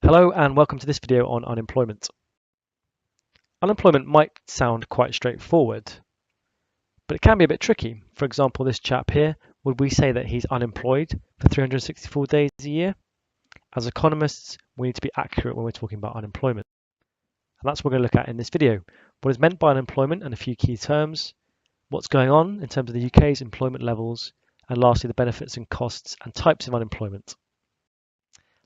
Hello and welcome to this video on unemployment. Unemployment might sound quite straightforward, but it can be a bit tricky. For example, this chap here, would we say that he's unemployed for 364 days a year? As economists, we need to be accurate when we're talking about unemployment. And that's what we're going to look at in this video. What is meant by unemployment and a few key terms, what's going on in terms of the UK's employment levels, and lastly, the benefits and costs and types of unemployment.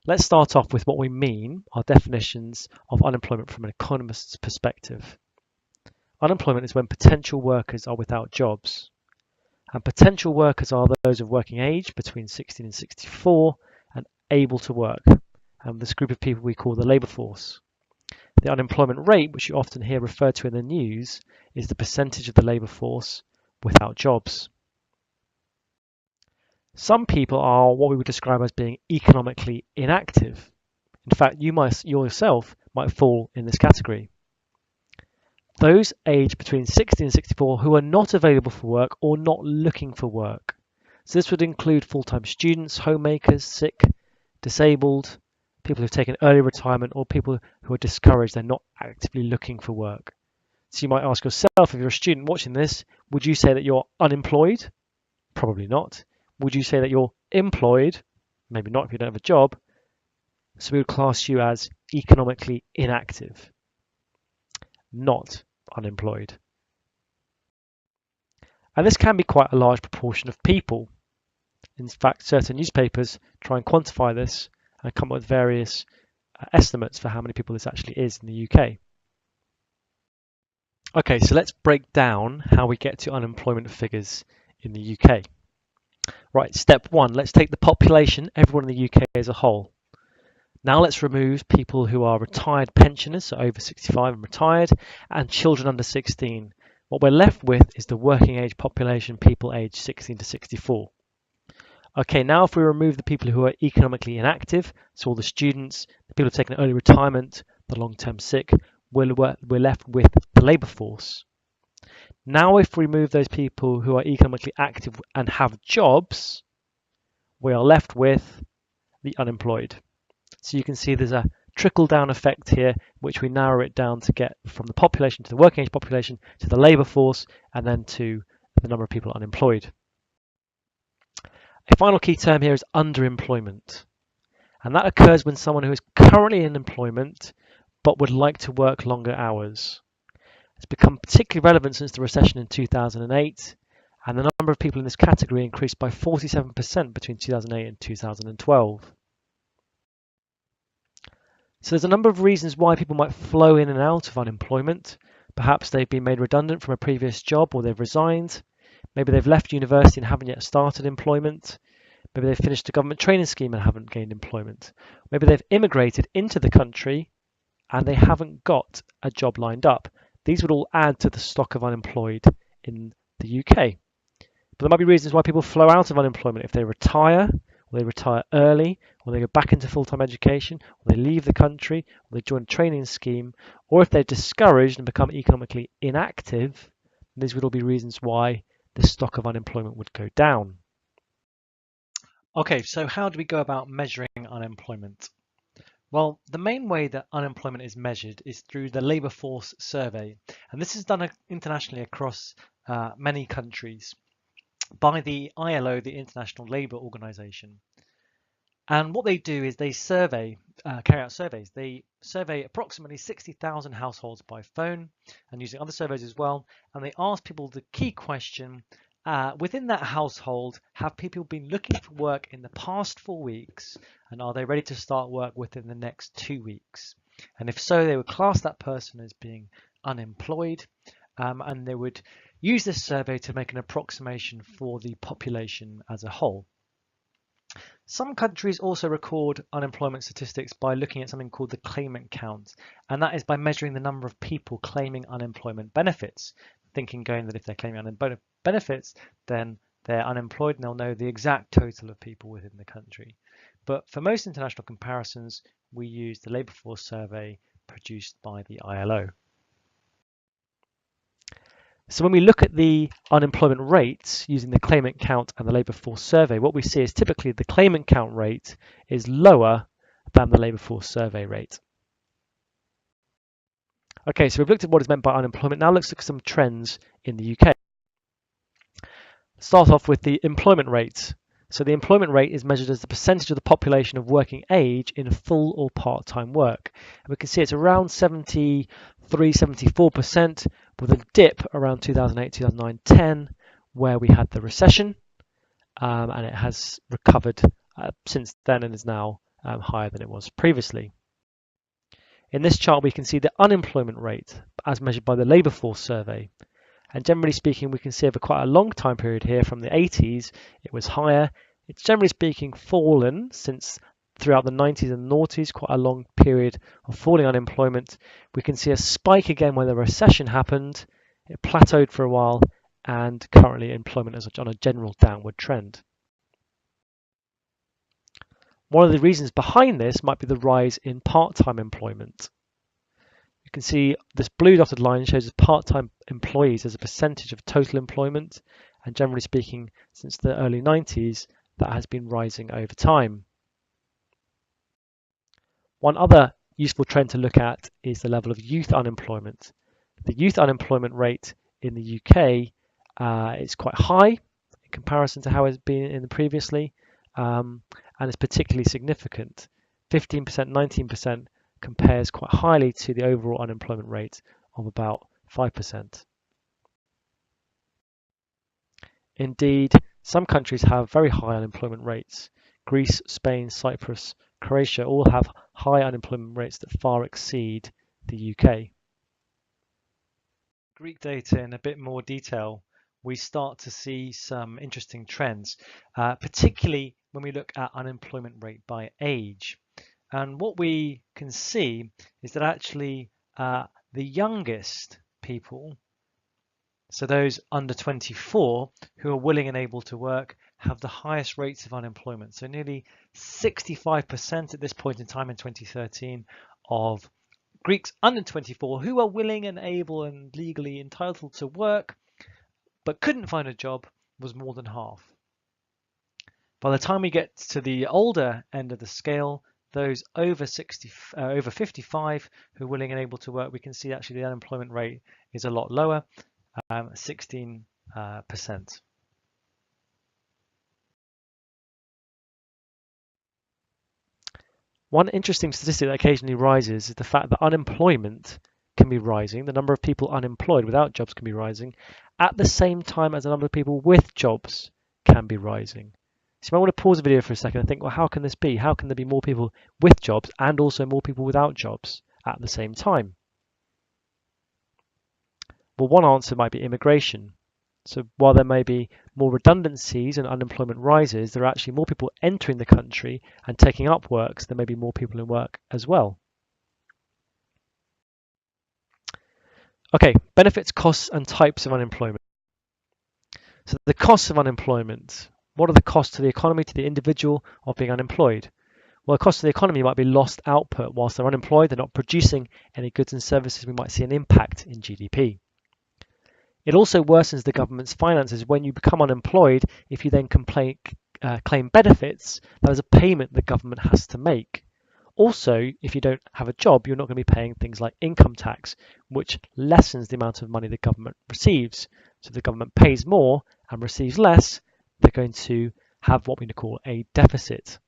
Let's start off with what we mean, our definitions of unemployment from an economist's perspective. Unemployment is when potential workers are without jobs. And potential workers are those of working age between 16 and 64 and able to work. And this group of people we call the labour force. The unemployment rate, which you often hear referred to in the news, is the percentage of the labour force without jobs. Some people are what we would describe as being economically inactive. In fact, you yourself might fall in this category. Those aged between 60 and 64 who are not available for work or not looking for work. So this would include full-time students, homemakers, sick, disabled, people who've taken early retirement, or people who are discouraged, they're not actively looking for work. So you might ask yourself, if you're a student watching this, would you say that you're unemployed? Probably not. Would you say that you're employed? Maybe not if you don't have a job. So we would class you as economically inactive, not unemployed. And this can be quite a large proportion of people. In fact, certain newspapers try and quantify this and come up with various estimates for how many people this actually is in the UK. Okay, so let's break down how we get to unemployment figures in the UK. Right, step one, let's take the population, everyone in the UK as a whole. Now let's remove people who are retired pensioners, so over 65 and retired, and children under 16. What we're left with is the working age population, people aged 16 to 64. Okay, now if we remove the people who are economically inactive, so all the students, the people who've taken early retirement, the long-term sick, we're left with the labour force. Now if we remove those people who are economically active and have jobs, we are left with the unemployed. So you can see there's a trickle-down effect here, which we narrow it down to get from the population to the working age population to the labour force and then to the number of people unemployed. A final key term here is underemployment. And that occurs when someone who is currently in employment but would like to work longer hours. It's become particularly relevant since the recession in 2008, and the number of people in this category increased by 47% between 2008 and 2012. So there's a number of reasons why people might flow in and out of unemployment. Perhaps they've been made redundant from a previous job, or they've resigned. Maybe they've left university and haven't yet started employment. Maybe they've finished a government training scheme and haven't gained employment. Maybe they've immigrated into the country and they haven't got a job lined up. These would all add to the stock of unemployed in the UK. But there might be reasons why people flow out of unemployment if they retire, or they retire early, or they go back into full-time education, or they leave the country, or they join a training scheme, or if they're discouraged and become economically inactive. These would all be reasons why the stock of unemployment would go down. Okay, so how do we go about measuring unemployment? Well, the main way that unemployment is measured is through the Labour Force Survey, and this is done internationally across many countries by the ILO, the International Labour Organization. And what they do is they carry out surveys. They survey approximately 60,000 households by phone and using other surveys as well, and they ask people the key question, within that household, have people been looking for work in the past 4 weeks, and are they ready to start work within the next 2 weeks? And if so, they would class that person as being unemployed, and they would use this survey to make an approximation for the population as a whole. Some countries also record unemployment statistics by looking at something called the claimant count, and that is by measuring the number of people claiming unemployment benefits, going that if they're claiming unemployment benefits, then they're unemployed and they'll know the exact total of people within the country. But for most international comparisons, we use the Labour Force Survey produced by the ILO. So when we look at the unemployment rates using the claimant count and the Labour Force Survey, what we see is typically the claimant count rate is lower than the labour force survey rate. Okay, so we've looked at what is meant by unemployment. Now let's look at some trends in the UK. Start off with the employment rate. So the employment rate is measured as the percentage of the population of working age in full or part-time work. And we can see it's around 74%, with a dip around 2008, 2009, 10, where we had the recession, and it has recovered since then and is now higher than it was previously. In this chart, we can see the unemployment rate as measured by the labour force survey. And generally speaking, we can see over quite a long time period here from the 80s, it was higher. It's generally speaking fallen since throughout the 90s and noughties, quite a long period of falling unemployment. We can see a spike again when the recession happened. It plateaued for a while, and currently employment is on a general downward trend. One of the reasons behind this might be the rise in part-time employment. You can see this blue dotted line shows part-time employees as a percentage of total employment, and generally speaking, since the early 90s, that has been rising over time. One other useful trend to look at is the level of youth unemployment. The youth unemployment rate in the UK is quite high in comparison to how it's been in the previously, and is particularly significant. 15%, 19% compares quite highly to the overall unemployment rate of about 5%. Indeed, some countries have very high unemployment rates. Greece, Spain, Cyprus, Croatia all have high unemployment rates that far exceed the UK. Greek data in a bit more detail, we start to see some interesting trends, particularly when we look at unemployment rate by age. And what we can see is that actually the youngest people, so those under 24 who are willing and able to work, have the highest rates of unemployment. So nearly 65% at this point in time in 2013 of Greeks under 24 who are willing and able and legally entitled to work but couldn't find a job was more than half. By the time we get to the older end of the scale, those over 55 who are willing and able to work, we can see actually the unemployment rate is a lot lower, 16%. One interesting statistic that occasionally rises is the fact that unemployment can be rising, the number of people unemployed without jobs can be rising, at the same time as the number of people with jobs can be rising. So you might want to pause the video for a second and think, well, how can this be? How can there be more people with jobs and also more people without jobs at the same time? Well, one answer might be immigration. So while there may be more redundancies and unemployment rises, there are actually more people entering the country and taking up work, so there may be more people in work as well. Okay, benefits, costs, and types of unemployment. So the costs of unemployment. What are the costs to the economy, to the individual of being unemployed? Well, the cost to the economy might be lost output. Whilst they're unemployed, they're not producing any goods and services, we might see an impact in GDP. It also worsens the government's finances when you become unemployed. If you then claim benefits, that is a payment the government has to make. Also, if you don't have a job, you're not going to be paying things like income tax, which lessens the amount of money the government receives. So if the government pays more and receives less, they're going to have what we call a deficit.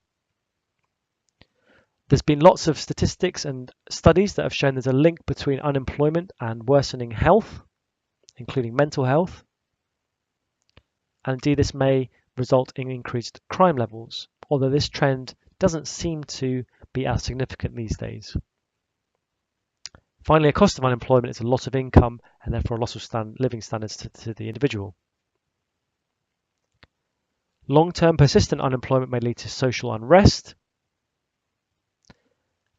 There's been lots of statistics and studies that have shown there's a link between unemployment and worsening health, including mental health. And indeed, this may result in increased crime levels, although this trend doesn't seem to be as significant these days. Finally, a cost of unemployment is a loss of income and therefore a loss of living standards to the individual. Long-term persistent unemployment may lead to social unrest,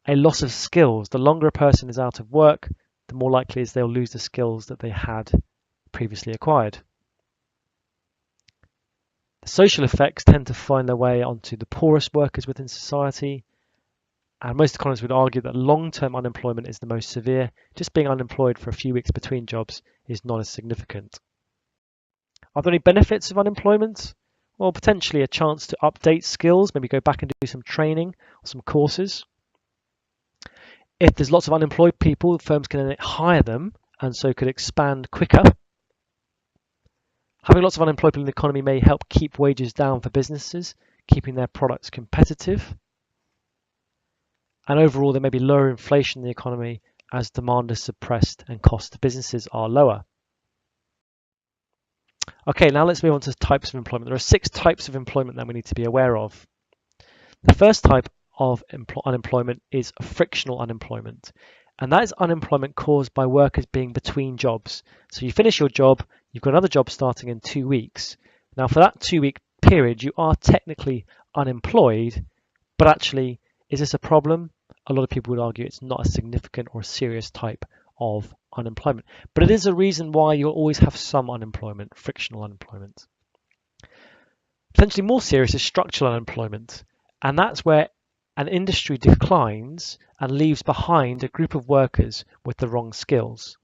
a loss of skills. The longer a person is out of work, the more likely is they'll lose the skills that they had previously acquired. The social effects tend to find their way onto the poorest workers within society, and most economists would argue that long-term unemployment is the most severe. Just being unemployed for a few weeks between jobs is not as significant. Are there any benefits of unemployment? Well, potentially a chance to update skills, maybe go back and do some training or some courses. If there's lots of unemployed people, firms can then hire them and so could expand quicker. Having lots of unemployed people in the economy may help keep wages down for businesses, keeping their products competitive. And overall, there may be lower inflation in the economy as demand is suppressed and costs to businesses are lower. Okay, now let's move on to types of employment. There are 6 types of employment that we need to be aware of. The first type of unemployment is frictional unemployment. And that is unemployment caused by workers being between jobs. So you finish your job, you've got another job starting in 2 weeks. Now for that 2-week period, you are technically unemployed, but actually, is this a problem? A lot of people would argue it's not a significant or serious type of unemployment. But it is a reason why you'll always have some unemployment, frictional unemployment. Potentially more serious is structural unemployment. And that's where an industry declines and leaves behind a group of workers with the wrong skills.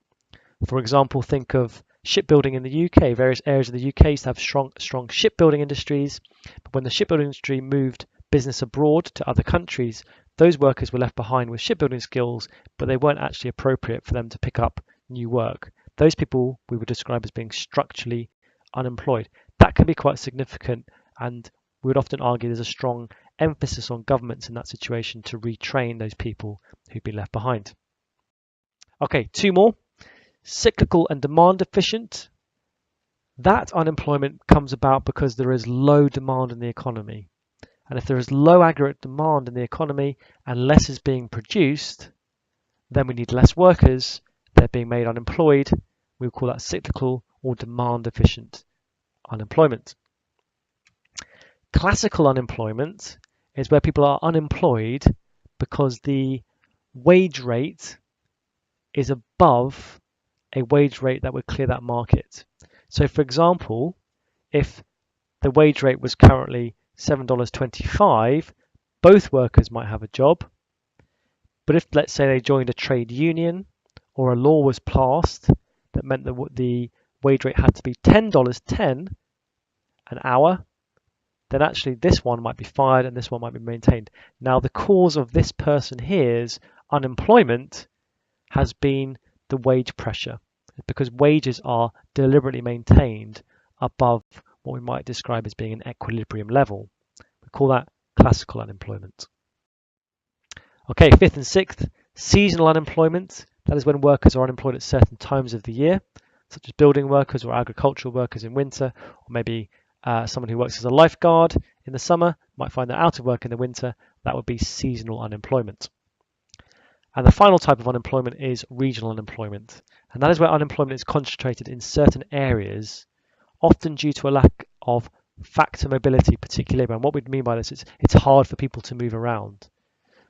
For example, think of shipbuilding in the UK. Various areas of the UK used to have strong shipbuilding industries, but when the shipbuilding industry moved business abroad to other countries, those workers were left behind with shipbuilding skills, but they weren't actually appropriate for them to pick up new work. Those people we would describe as being structurally unemployed. That can be quite significant, and we would often argue there's a strong emphasis on governments in that situation to retrain those people who've been left behind. Okay, 2 more. Cyclical and demand efficient. That unemployment comes about because there is low demand in the economy. And if there is low aggregate demand in the economy and less is being produced, then we need less workers. They're being made unemployed. We would call that cyclical or demand efficient unemployment. Classical unemployment is where people are unemployed because the wage rate is above a wage rate that would clear that market. So for example, if the wage rate was currently $7.25, both workers might have a job. But if, let's say, they joined a trade union or a law was passed that meant that the wage rate had to be $10.10 an hour, then actually this one might be fired and this one might be maintained. Now the cause of this person here's unemployment has been the wage pressure, because wages are deliberately maintained above what we might describe as being an equilibrium level. We call that classical unemployment. Okay, 5th and 6th, seasonal unemployment. That is when workers are unemployed at certain times of the year, such as building workers or agricultural workers in winter, or maybe someone who works as a lifeguard in the summer might find they're out of work in the winter. That would be seasonal unemployment. And the final type of unemployment is regional unemployment. And that is where unemployment is concentrated in certain areas, often due to a lack of factor mobility, particularly labour. And what we mean by this is it's hard for people to move around.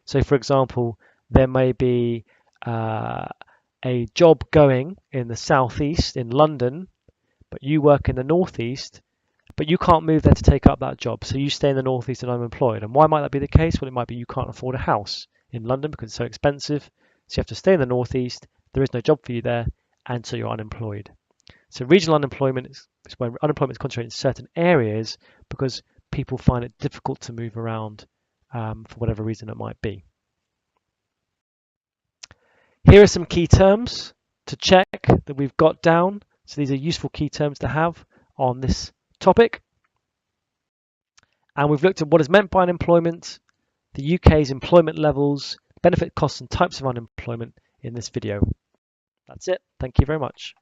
So for example, there may be a job going in the southeast in London, but you work in the northeast, but you can't move there to take up that job. So you stay in the northeast and unemployed. And why might that be the case? Well, it might be you can't afford a house in London because it's so expensive. So you have to stay in the northeast. There is no job for you there, and so you're unemployed. So regional unemployment is where unemployment is concentrated in certain areas because people find it difficult to move around for whatever reason it might be. Here are some key terms to check that we've got down. So these are useful key terms to have on this topic. And we've looked at what is meant by unemployment, the UK's employment levels, benefit costs and types of unemployment in this video. That's it. Thank you very much.